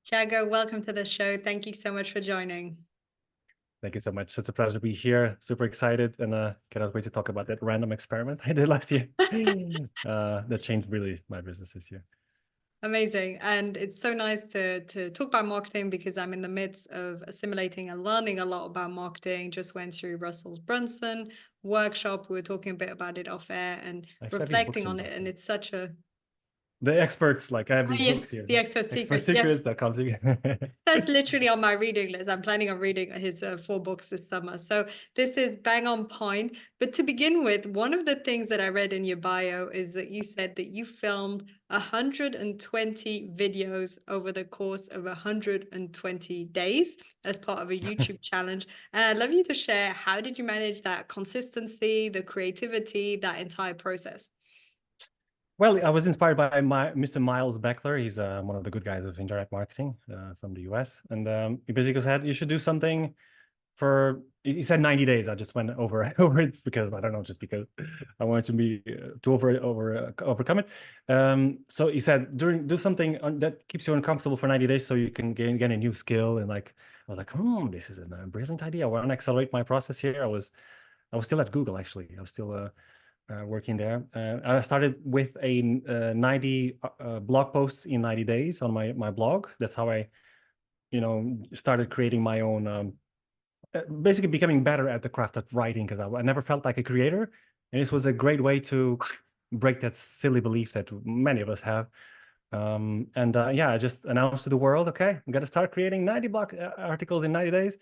Tiago, welcome to the show. Thank you so much for joining. Thank you so much. It's a pleasure to be here. Super excited and cannot wait to talk about that random experiment I did last year. That changed really my business this year. Amazing. And it's so nice to talk about marketing because I'm in the midst of assimilating and learning a lot about marketing. Just went through Russell's Brunson workshop. We were talking a bit about it off air and I actually have these books reflecting in on back it. And here. it's such a The experts, like I have these yes, books here. the expert Expert secrets. Yes. secrets that comes in. That's literally on my reading list. I'm planning on reading his 4 books this summer. So this is bang on point. But to begin with, one of the things that I read in your bio is that you said that you filmed 120 videos over the course of 120 days as part of a YouTube challenge. And I'd love you to share, how did you manage that consistency, the creativity, that entire process? Well, I was inspired by Mr. Miles Beckler. He's one of the good guys of internet marketing from the US. And he basically said, you should do something for, he said 90 days. I just went over it because I don't know, just because I wanted to be to overcome it. So he said, do something that keeps you uncomfortable for 90 days so you can gain a new skill. And like, I was like, this is a brilliant idea. I want to accelerate my process here. I was still at Google, actually. I was still working there. I started with a 90 blog posts in 90 days on my blog. That's how I, started creating my own, basically becoming better at the craft of writing, because I never felt like a creator. And this was a great way to break that silly belief that many of us have. Yeah, I just announced to the world, okay, I'm gonna start creating 90 blog articles in 90 days.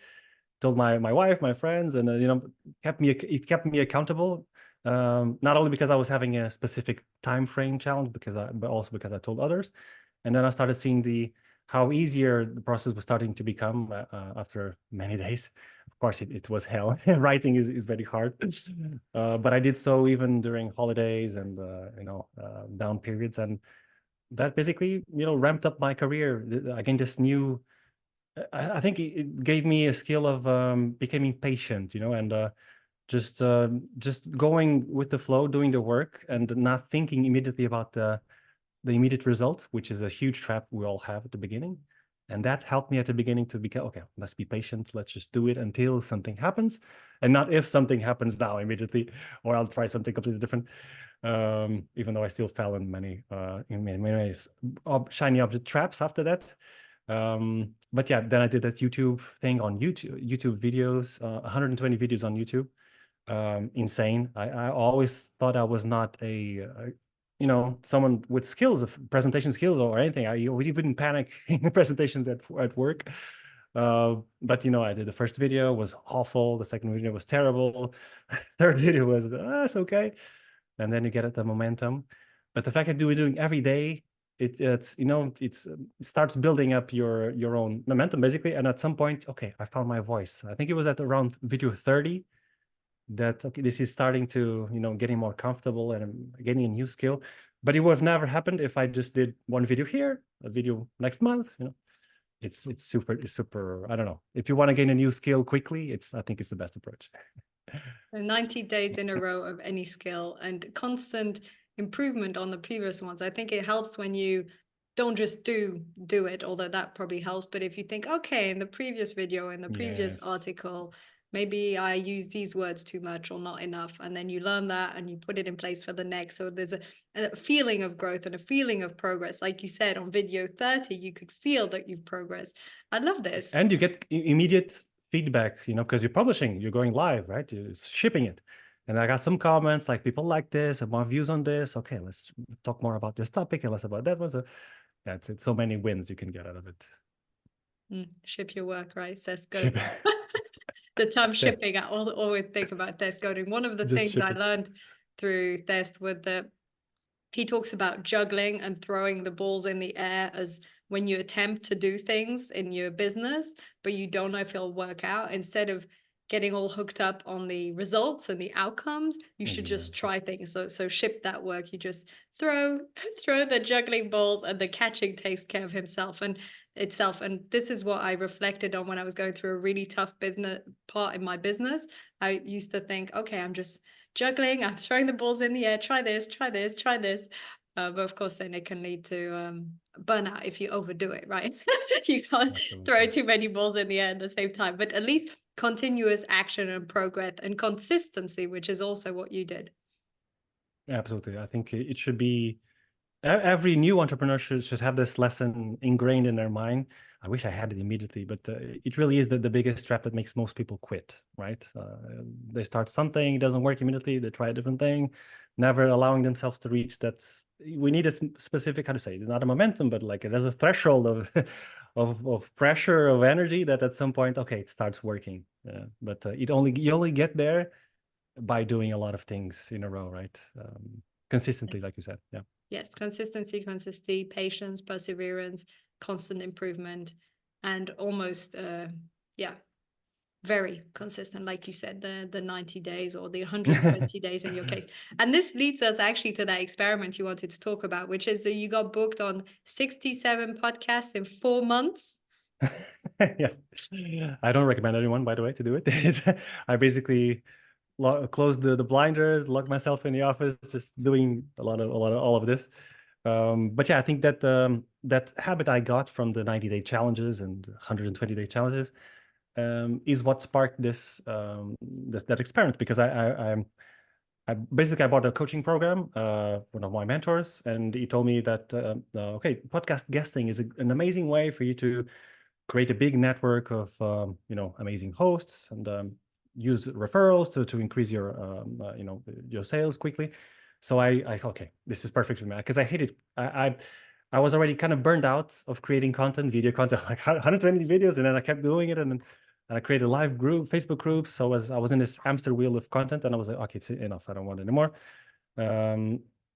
Told my wife, my friends, and it kept me accountable. Not only because I was having a specific time frame challenge, but also because I told others. And then I started seeing how easier the process was starting to become after many days. Of course, it was hell. Writing is very hard, but I did so even during holidays and down periods, and that basically ramped up my career. I gained this new. I think it gave me a skill of becoming patient, and just going with the flow, doing the work, and not thinking immediately about the immediate result, which is a huge trap we all have at the beginning. And that helped me at the beginning to become, okay, let's be patient. Let's just do it until something happens, and not if something happens now immediately, or I'll try something completely different. Even though I still fell in many ways, shiny object traps after that. But yeah, then I did that YouTube thing on YouTube videos, 120 videos on YouTube. Insane. I always thought I was not someone with skills of presentation skills or anything. I wouldn't panic in presentations at work. But I did the first video, was awful. The second video was terrible. Third video was it's okay. And then you get at the momentum. But the fact that we're doing every day, it starts building up your own momentum basically. And at some point, okay, I found my voice. I think it was at around video 30 that, okay, this is starting to getting more comfortable and I'm getting a new skill. But it would have never happened if I just did one video here, a video next month. It's super. I don't know, if you want to gain a new skill quickly, I think it's the best approach. 90 days in a row of any skill and constant improvement on the previous ones. I think it helps when you don't just do it, although that probably helps. But if you think, okay, in the previous video, in the previous Yes. article, maybe I use these words too much or not enough, and then you learn that and you put it in place for the next. So there's a feeling of growth and a feeling of progress. Like you said, on video 30, you could feel that you've progressed. I love this. And you get immediate feedback, because you're publishing, you're going live, right? You're shipping it. And I got some comments like, people like this, and more views on this. Okay, let's talk more about this topic and less about that one. So yeah, it's so many wins you can get out of it. Ship your work, right? Says go. Ship. The term shipping, I always think about Des Godin. One of the Just things ship I it. learned through Des was that he talks about juggling and throwing the balls in the air as when you attempt to do things in your business, but you don't know if it'll work out. Instead of getting all hooked up on the results and the outcomes, you should just try things. So ship that work. You just throw the juggling balls, and the catching takes care of himself and itself. And this is what I reflected on when I was going through a really tough business part in my business. I used to think, okay, I'm just juggling, I'm throwing the balls in the air, try this, try this, try this. But of course, then it can lead to burnout if you overdo it, right? You can't throw Absolutely. too many balls in the air at the same time. But at least continuous action and progress and consistency, which is also what you did. Absolutely. I think it should be every new entrepreneur should have this lesson ingrained in their mind. I wish I had it immediately, but it really is the biggest trap that makes most people quit, right? They start something, it doesn't work immediately, they try a different thing, never allowing themselves to reach we need a specific, how to say, not a momentum, but like there's a threshold of of pressure, of energy that at some point, okay, it starts working. But you only get there by doing a lot of things in a row, right? Consistently, like you said. Yeah. Yes, consistency, patience, perseverance, constant improvement, and almost yeah, very consistent, like you said, the 90 days or the 120 days in your case. And this leads us actually to that experiment you wanted to talk about, which is that you got booked on 67 podcasts in 4 months. Yeah. I don't recommend anyone, by the way, to do it. I basically closed the blinders, locked myself in the office, just doing a lot of all of this. But yeah, I think that that habit I got from the 90-day challenges and 120-day challenges is what sparked that experiment, because I basically I bought a coaching program, one of my mentors, and he told me that okay, podcast guesting is an amazing way for you to create a big network of amazing hosts, and use referrals to increase your your sales quickly. So I thought, okay, this is perfect for me, because I hated I was already kind of burned out of creating content, video content, like 120 videos, and then I kept doing it, and I created live Facebook groups. So I was in this hamster wheel of content, and I was like, okay, it's enough. I don't want it anymore.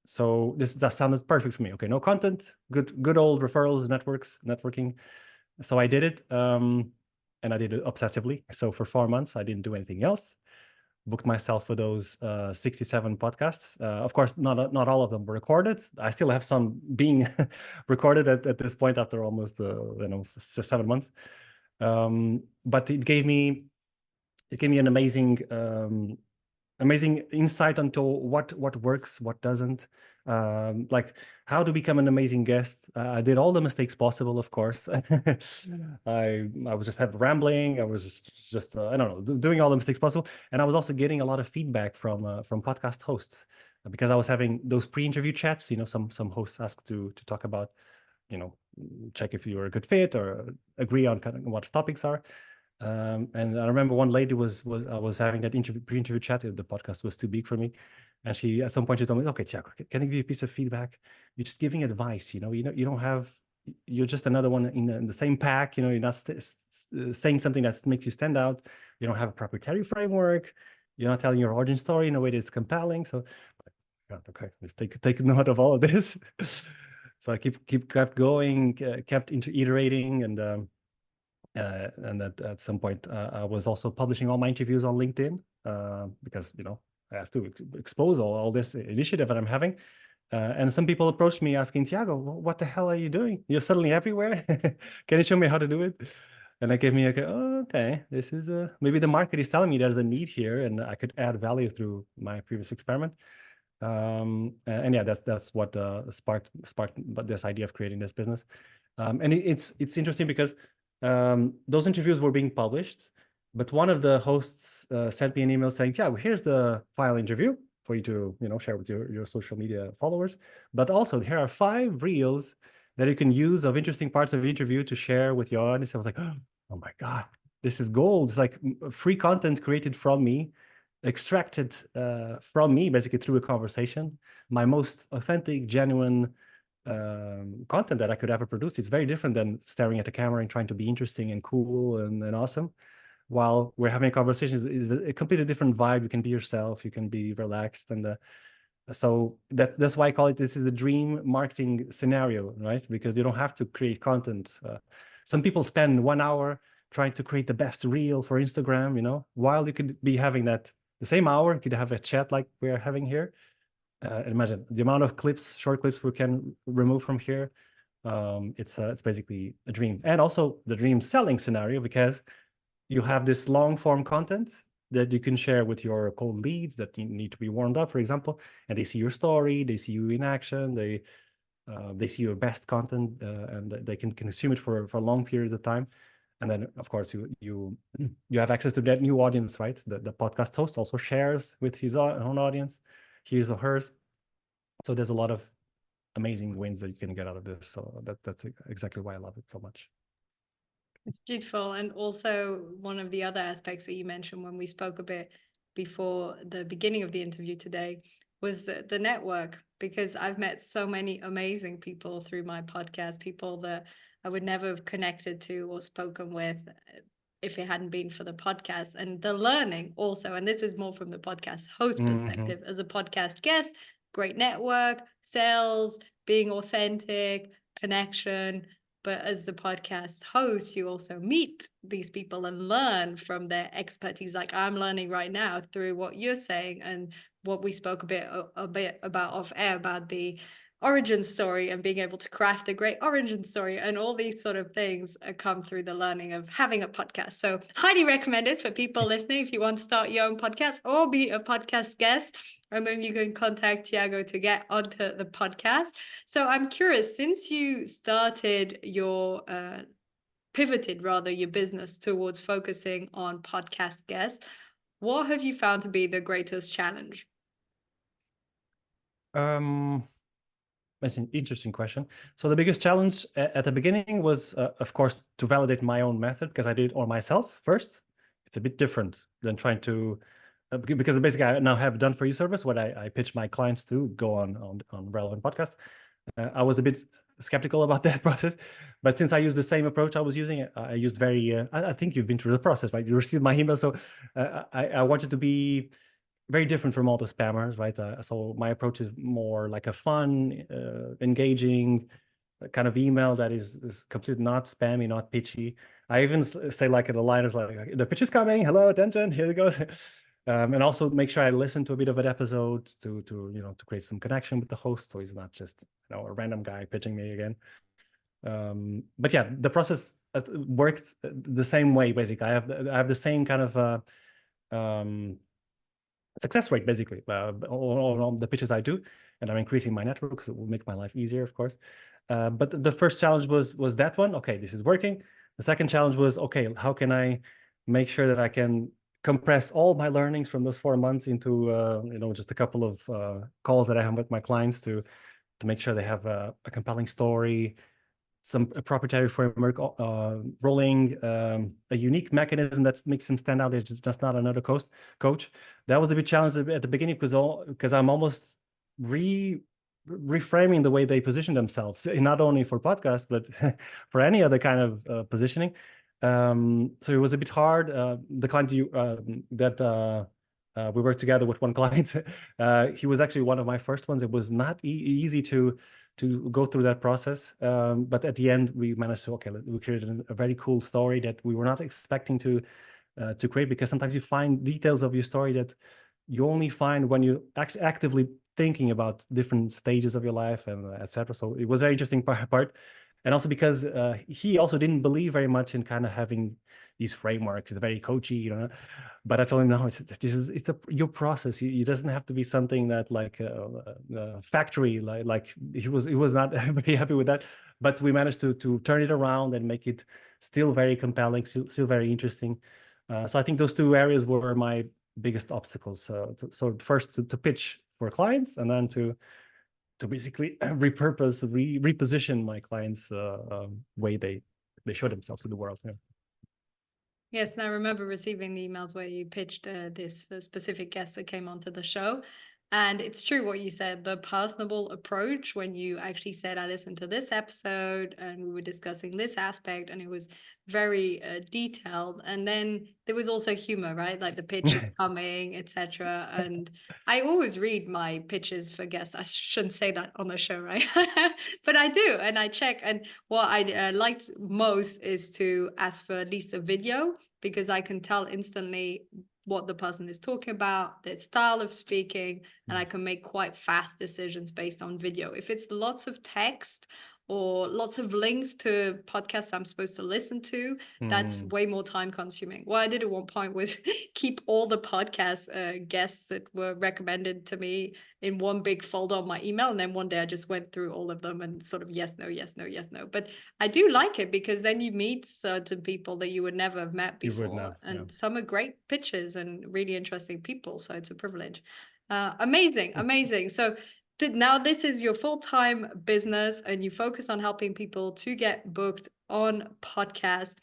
So this just sounded perfect for me. Okay, no content, good old referrals, networking. So I did it, and I did it obsessively. So for 4 months, I didn't do anything else. Booked myself for those 67 podcasts. Of course, not all of them were recorded. I still have some being recorded at this point after almost 7 months. But it gave me an amazing insight into what works, what doesn't, like how to become an amazing guest. I did all the mistakes possible, of course. I was just rambling. I was just I don't know, doing all the mistakes possible, and I was also getting a lot of feedback from podcast hosts, because I was having those pre-interview chats. Some hosts ask to talk about, check if you're a good fit or agree on kind of what topics are. And I remember one lady was I was having that pre-interview chat. The podcast was too big for me, and she at some point she told me, "Okay, Tiago, can I give you a piece of feedback? You're just giving advice. You don't have. You're just another one in the same pack. You're not saying something that makes you stand out. You don't have a proprietary framework. You're not telling your origin story in a way that's compelling. So, God, okay, let's take note of all of this." So I kept going, kept iterating, and at some point, I was also publishing all my interviews on LinkedIn, because I have to expose all this initiative that I'm having. And some people approached me asking, Tiago, what the hell are you doing? You're suddenly everywhere. Can you show me how to do it? And that gave me oh, okay, this is maybe the market is telling me there's a need here, and I could add value through my previous experiment. And yeah, that's what sparked this idea of creating this business. And it's interesting because those interviews were being published, but one of the hosts sent me an email saying, "Yeah, here's the file interview for you to share with your social media followers. But also here are 5 reels that you can use of interesting parts of the interview to share with your audience." I was like, "Oh my God, this is gold! It's like free content created from me, extracted from me, basically through a conversation. My most authentic, genuine." Content that I could ever produce. It's very different than staring at a camera and trying to be interesting and cool and awesome while we're having a conversation. Is a completely different vibe. You can be yourself, you can be relaxed, and so that's why I call it, this is a dream marketing scenario, right? Because you don't have to create content. Some people spend 1 hour trying to create the best reel for Instagram, while you could be having the same hour, you could have a chat like we're having here. Imagine the amount of short clips we can remove from here. It's basically a dream, and also the dream selling scenario, because you have this long form content that you can share with your cold leads that need to be warmed up, for example, and they see your story, they see you in action, they see your best content, and they can consume it for long periods of time. And then, of course, you have access to that new audience, right? The podcast host also shares with his own audience, his or hers. So there's a lot of amazing wins that you can get out of this. So that's exactly why I love it so much. It's beautiful. And also, one of the other aspects that you mentioned when we spoke a bit before the beginning of the interview today was the network, because I've met so many amazing people through my podcast, people that I would never have connected to or spoken with if it hadn't been for the podcast, and the learning also. And this is more from the podcast host perspective. As a podcast guest, great network, sales, being authentic, connection. But as the podcast host, you also meet these people and learn from their expertise. Like I'm learning right now through what you're saying and what we spoke a bit about off air, about the origin story and being able to craft a great origin story, and all these sort of things come through the learning of having a podcast. So highly recommended for people listening if you want to start your own podcast or be a podcast guest, and then you can contact Tiago to get onto the podcast. So I'm curious, since you started your pivoted rather your business towards focusing on podcast guests, what have you found to be the greatest challenge? That's an interesting question. So the biggest challenge at the beginning was, of course, to validate my own method, because I did it all myself first. It's a bit different than trying to, because basically I now have done for you service, what I pitch my clients to go on relevant podcasts. I was a bit skeptical about that process, but since I used the same approach I was using, I used very. I think you've been through the process, right? You received my email, so I wanted to be very different from all the spammers, right? So my approach is more like a fun, engaging kind of email that is completely not spammy, not pitchy. I even say like in the liners, like the pitch is coming, hello, attention, here it goes. And also make sure I listen to a bit of an episode to to create some connection with the host, so he's not just a random guy pitching me again. But yeah, the process worked the same way. Basically, I have the same kind of success rate, basically, on all the pitches I do, and I'm increasing my network because it will make my life easier, of course. But the first challenge was that one. Okay, this is working. The second challenge was, okay, how can I make sure that I can compress all my learnings from those 4 months into just a couple of calls that I have with my clients to make sure they have a compelling story, some proprietary framework rolling, a unique mechanism that makes them stand out. It's just not another coach. That was a bit challenging at the beginning because I'm almost reframing the way they position themselves, not only for podcasts but for any other kind of positioning. So it was a bit hard. The client that we worked together with, one client, he was actually one of my first ones. It was not easy to go through that process. But at the end, we managed to, we created a very cool story that we were not expecting to create, because sometimes you find details of your story that you only find when you actively thinking about different stages of your life and etc. So it was very interesting part. And also because he also didn't believe very much in kind of having these frameworks. It's very coachy, But I told him, no, it's your process. It doesn't have to be something that like a factory. Like he was not very happy with that. But we managed to turn it around and make it still very compelling, still very interesting. So I think those two areas were my biggest obstacles. So first to pitch for clients, and then to basically reposition my clients way they show themselves to the world. Yeah. Yes, and I remember receiving the emails where you pitched this specific guest that came onto the show. And it's true what you said, the personable approach when you actually said, I listened to this episode and we were discussing this aspect, and it was very detailed. And then there was also humor, right? Like the pitch is coming, etc. And I always read my pitches for guests. I shouldn't say that on the show, right? But I do, and I check. And what I liked most is to ask for at least a video, because I can tell instantly what the person is talking about, their style of speaking, and I can make quite fast decisions based on video. If it's lots of text or lots of links to podcasts I'm supposed to listen to, that's way more time consuming. What I did at one point was keep all the podcast guests that were recommended to me in one big folder on my email. And then one day I just went through all of them and sort of yes, no, yes, no, yes, no. But I do like it because then you meet certain people that you would never have met You wouldn't before. have, yeah. And some are great pitches and really interesting people. So it's a privilege. Amazing, amazing. So now this is your full-time business and you focus on helping people to get booked on podcasts.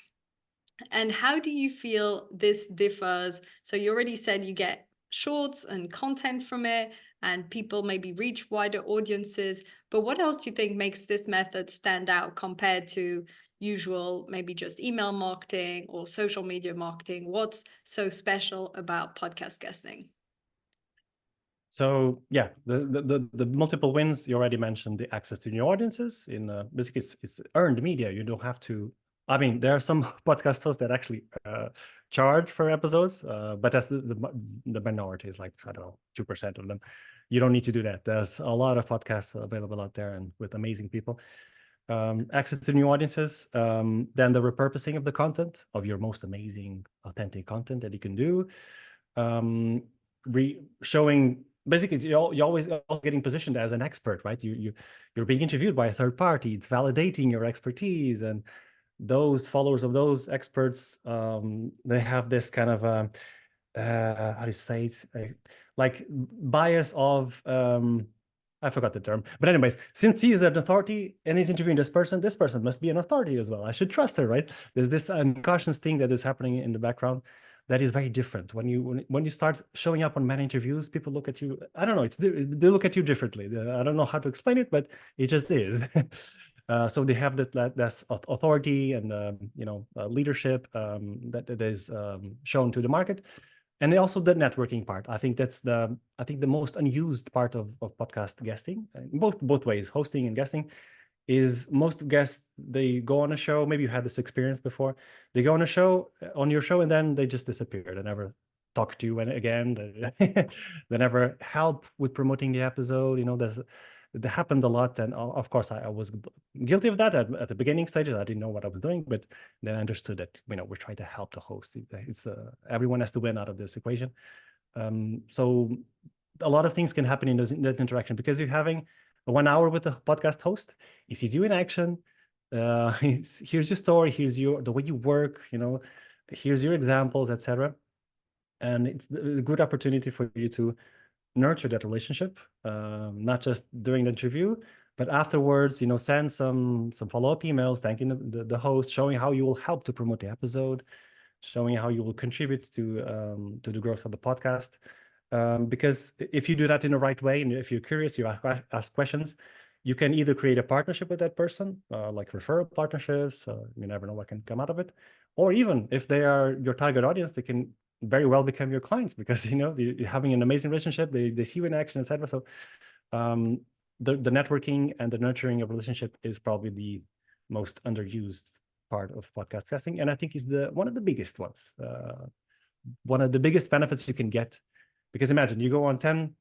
And how do you feel this differs? So you already said you get shorts and content from it, and people maybe reach wider audiences. But what else do you think makes this method stand out compared to usual, maybe just email marketing or social media marketing? What's so special about podcast guesting? So yeah, the multiple wins you already mentioned, the access to new audiences in basically it's earned media. You don't have to. I mean, there are some podcast hosts that actually charge for episodes, but that's the minority. Is like, I don't know, 2% of them. You don't need to do that. There's a lot of podcasts available out there and with amazing people. Access to new audiences, then the repurposing of the content of your most amazing, authentic content that you can do. Showing basically you're always getting positioned as an expert, right? You're being interviewed by a third party. It's validating your expertise, and those followers of those experts, they have this kind of how do you say it, like bias of I forgot the term, but anyways, since he is an authority and he's interviewing this person must be an authority as well. I should trust her, right? There's this unconscious thing that is happening in the background that is very different. When you start showing up on many interviews, people look at you. I don't know. They look at you differently. I don't know how to explain it, but it just is. So they have that's authority and leadership that is shown to the market. And also the networking part. I think that's the most unused part of podcast guesting, both ways, hosting and guesting, is most guests, they go on a show. Maybe you had this experience before. They go on your show, and then they just disappear. They never talk to you again. They never help with promoting the episode. That happened a lot, and of course I was guilty of that at the beginning stages. I didn't know what I was doing, but then I understood that we're trying to help the host. It's everyone has to win out of this equation. So a lot of things can happen in that interaction because you're having 1 hour with the podcast host. He sees you in action. Here's your story. Here's the way you work. Here's your examples, etc. And it's a good opportunity for you to nurture that relationship, not just during the interview, but afterwards. Send some follow-up emails thanking the host, showing how you will help to promote the episode, showing how you will contribute to the growth of the podcast. Because if you do that in the right way, and if you're curious, you ask questions, you can either create a partnership with that person, like referral partnerships. You never know what can come out of it. Or even if they are your target audience, they can very well become your clients because you're having an amazing relationship. They see you in action, etc. So the networking and the nurturing of relationship is probably the most underused part of podcast casting, and I think is one of the biggest ones. One of the biggest benefits you can get. Because imagine you go on 10,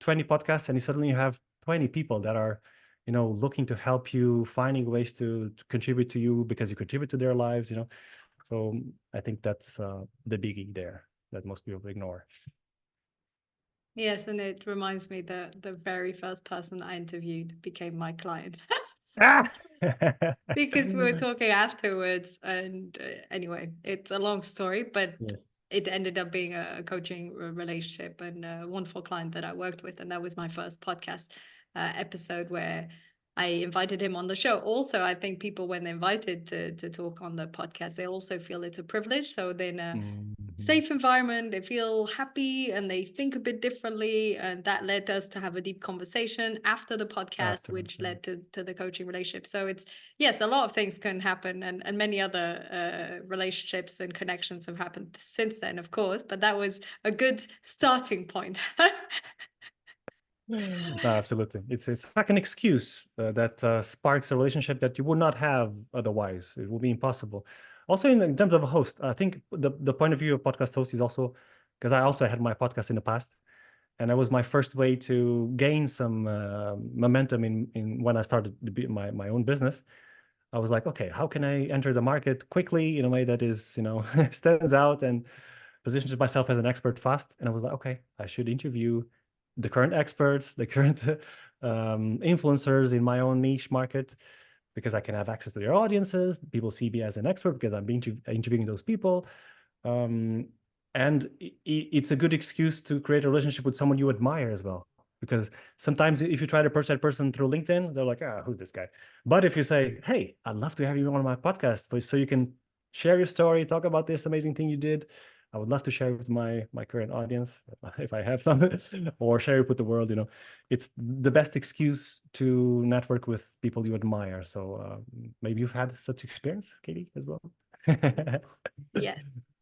20 podcasts and suddenly you have 20 people that are, looking to help you, finding ways to contribute to you because you contribute to their lives, So I think that's the biggie there that most people ignore. Yes, and it reminds me that the very first person I interviewed became my client. Because we were talking afterwards, and anyway, it's a long story, but Yes. it ended up being a coaching relationship and a wonderful client that I worked with. And that was my first podcast episode where I invited him on the show. Also, I think people, when they're invited to talk on the podcast, they also feel it's a privilege. So they're in a safe environment, they feel happy and they think a bit differently. And that led us to have a deep conversation after the podcast, which led to the coaching relationship. So it's, yes, a lot of things can happen, and many other relationships and connections have happened since then, of course, but that was a good starting point. No, absolutely. It's like an excuse that sparks a relationship that you would not have otherwise. It would be impossible. Also, in terms of a host, I think the point of view of podcast host is also because I also had my podcast in the past, and that was my first way to gain some momentum in when I started my own business. I was like, okay, how can I enter the market quickly in a way that is, stands out and positions myself as an expert fast? And I was like, okay, I should interview the current experts, the current influencers in my own niche market, because I can have access to their audiences. People see me as an expert because I'm interviewing those people. And it's a good excuse to create a relationship with someone you admire as well. Because sometimes if you try to approach that person through LinkedIn, they're like, who's this guy? But if you say, hey, I'd love to have you on my podcast so you can share your story, talk about this amazing thing you did. I would love to share it with my current audience if I have some, or share it with the world. It's the best excuse to network with people you admire. So maybe you've had such experience, Katie, as well.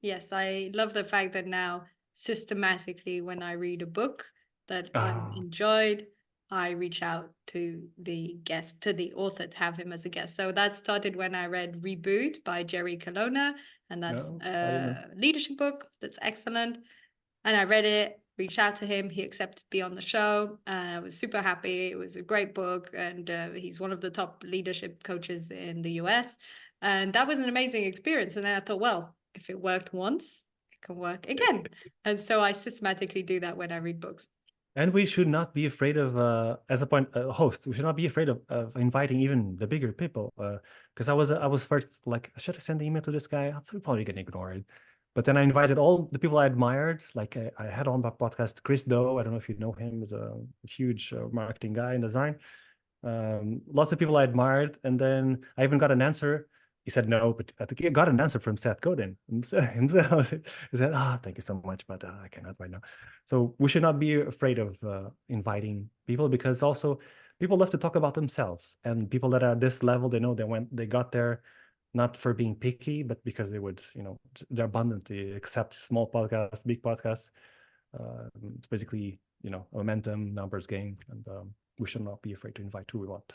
Yes, I love the fact that now systematically when I read a book that I've enjoyed, I reach out to the guest, to the author, to have him as a guest. So that started when I read Reboot by Jerry Colonna, and that's No, I don't know. a leadership book that's excellent. And I read it, reached out to him, he accepted to be on the show, and I was super happy. It was a great book, and he's one of the top leadership coaches in the US. And that was an amazing experience. And then I thought, well, if it worked once, it can work again. And so I systematically do that when I read books. And we should not be afraid of, as a host, we should not be afraid of inviting even the bigger people. Because I was first like, should I send an email to this guy? I'm probably gonna ignore it. But then I invited all the people I admired. Like I had on my podcast Chris Do. I don't know if you know him. He's a huge marketing guy in design. Lots of people I admired, and then I even got an answer. He said no, but I think he got an answer from Seth Godin himself. He said, thank you so much, but I cannot right now. So we should not be afraid of inviting people, because also people love to talk about themselves, and people that are at this level, they know they got there not for being picky, but because they would, they're abundantly accept small podcasts, big podcasts. It's basically, a momentum numbers game, and we should not be afraid to invite who we want.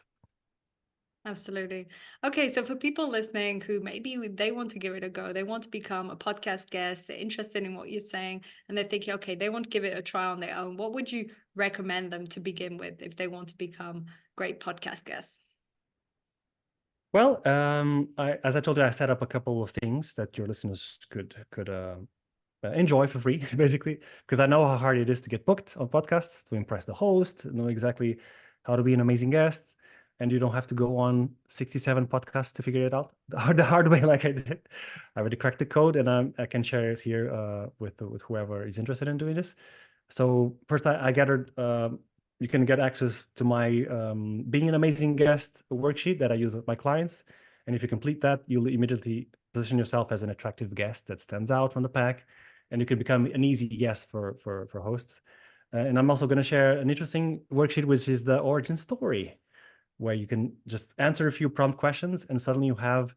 Absolutely. Okay, so for people listening who maybe they want to give it a go, they want to become a podcast guest, they're interested in what you're saying, and they're thinking, okay, they want to give it a try on their own. What would you recommend them to begin with if they want to become great podcast guests? Well, as I told you, I set up a couple of things that your listeners could enjoy for free, basically, because I know how hard it is to get booked on podcasts, to impress the host, know exactly how to be an amazing guest, and you don't have to go on 67 podcasts to figure it out the hard way like I did. I already cracked the code, and I can share it here with whoever is interested in doing this. So first, I gathered. You can get access to my Being an Amazing Guest worksheet that I use with my clients, and if you complete that, you'll immediately position yourself as an attractive guest that stands out from the pack, and you can become an easy guest for hosts. And I'm also going to share an interesting worksheet, which is the origin story, where you can just answer a few prompt questions, and suddenly you have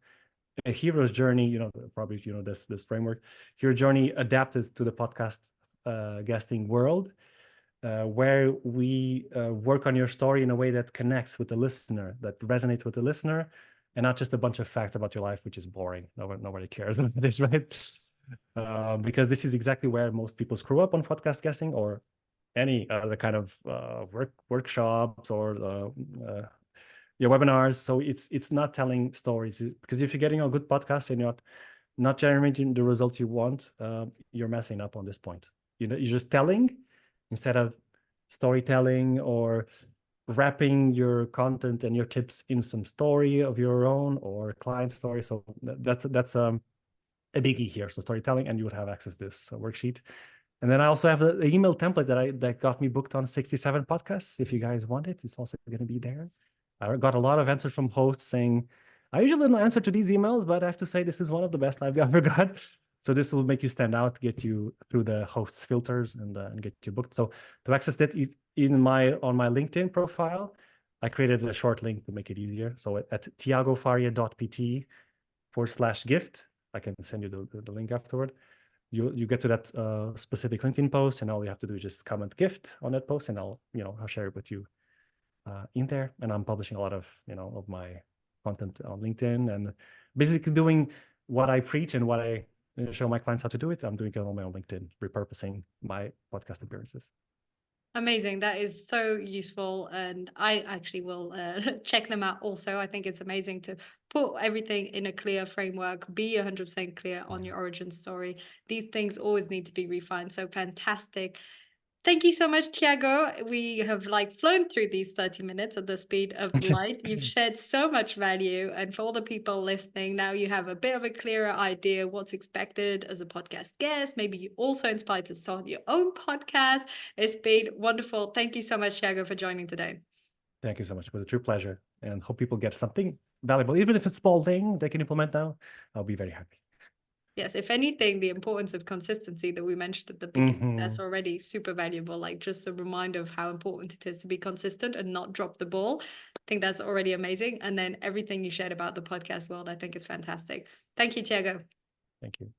a hero's journey. Probably this framework, hero journey adapted to the podcast guesting world, where we work on your story in a way that connects with the listener, that resonates with the listener, and not just a bunch of facts about your life, which is boring. Nobody cares about this, right? Because this is exactly where most people screw up on podcast guesting, or any other kind of workshops or webinars. So it's not telling stories, because if you're getting a good podcast and you're not generating the results you want, you're messing up on this point. You're just telling instead of storytelling, or wrapping your content and your tips in some story of your own or client story. So that's a biggie here. So storytelling, and you would have access to this worksheet. And then I also have the email template that got me booked on 67 podcasts. If you guys want it, it's also going to be there. I got a lot of answers from hosts saying, I usually don't answer to these emails, but I have to say this is one of the best I've ever got. So this will make you stand out, get you through the host's filters, and get you booked. So to access that on my LinkedIn profile, I created a short link to make it easier. So at tiagofaria.pt/gift, I can send you the link afterward. You get to that specific LinkedIn post, and all you have to do is just comment gift on that post, and I'll share it with you in there. And I'm publishing a lot of of my content on LinkedIn, and basically doing what I preach and what I show my clients how to do it. I'm doing it on my own LinkedIn, repurposing my podcast appearances. Amazing. That is so useful. And I actually will check them out also. I think it's amazing to put everything in a clear framework, be 100% clear on Yeah. your origin story. These things always need to be refined. So fantastic. Thank you so much, Tiago. We have like flown through these 30 minutes at the speed of light. You've shared so much value. And for all the people listening, now you have a bit of a clearer idea what's expected as a podcast guest. Maybe you also inspired to start your own podcast. It's been wonderful. Thank you so much, Tiago, for joining today. Thank you so much. It was a true pleasure, and hope people get something valuable, even if it's small thing they can implement now. I'll be very happy. Yes, if anything, the importance of consistency that we mentioned at the beginning, that's Mhm. already super valuable. Like just a reminder of how important it is to be consistent and not drop the ball. I think that's already amazing. And then everything you shared about the podcast world, I think is fantastic. Thank you, Tiago. Thank you.